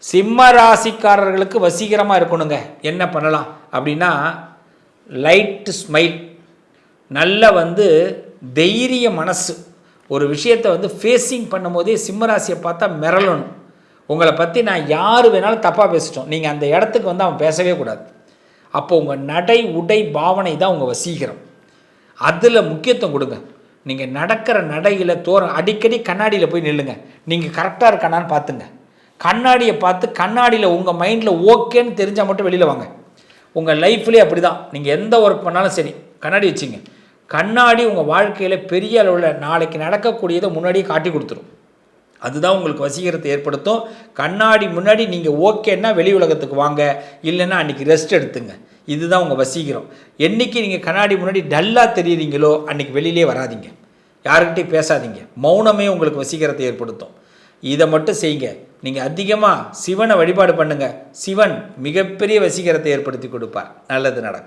சிம்ம ராசிக்காரர்களுக்கு வசீகரமாக இருக்கணுங்க. என்ன பண்ணலாம் அப்படின்னா, லைட் ஸ்மைல், நல்ல தைரிய மனசு. ஒரு விஷயத்தை ஃபேஸிங் பண்ணும்போதே சிம்ம ராசியை பார்த்தா மிரளணும். உங்களை பற்றி நான் யார் வேணாலும் தப்பாக பேசிட்டோம், நீங்கள் அந்த இடத்துக்கு அவன் பேசவே கூடாது. அப்போ உங்கள் நடை உடை பாவனை தான் உங்கள் வசீகரம். அதில் முக்கியத்துவம் கொடுங்க. நீங்கள் நடக்கிற நடையில் அடிக்கடி கண்ணாடியில் போய் நில்லுங்க. நீங்கள் கரெக்டாக இருக்கானான்னு பார்த்துங்க. கண்ணாடியை பார்த்து கண்ணாடியில் உங்கள் மைண்டில் ஓகேன்னு தெரிஞ்சால் மட்டும் வெளியில் வாங்க. உங்கள் லைஃப்லேயே அப்படி தான். நீங்கள் எந்த ஒர்க் பண்ணாலும் சரி, கண்ணாடி வச்சுங்க. கண்ணாடி உங்கள் வாழ்க்கையில் பெரிய அளவில் நாளைக்கு நடக்கக்கூடியதை முன்னாடியே காட்டி கொடுத்துரும். அதுதான் உங்களுக்கு வசீகரத்தை ஏற்படுத்தும். கண்ணாடி முன்னாடி நீங்கள் ஓகேன்னா வெளி உலகத்துக்கு வாங்க, இல்லைன்னா அன்றைக்கி ரெஸ்ட் எடுத்துங்க. இதுதான் உங்கள் வசீகரம். என்றைக்கு நீங்கள் கண்ணாடி முன்னாடி டல்லாக தெரியுறீங்களோ அன்றைக்கி வெளியிலே வராதிங்க, யாருக்கிட்டையும் பேசாதீங்க. மௌனமே உங்களுக்கு வசீகரத்தை ஏற்படுத்தும். இதை மட்டும் செய்யுங்க. நீங்கள் அதிகமாக சிவனை வழிபாடு பண்ணுங்கள். சிவன் மிகப்பெரிய வசீகரத்தை ஏற்படுத்தி கொடுப்பார். நல்லது நடக்கும்.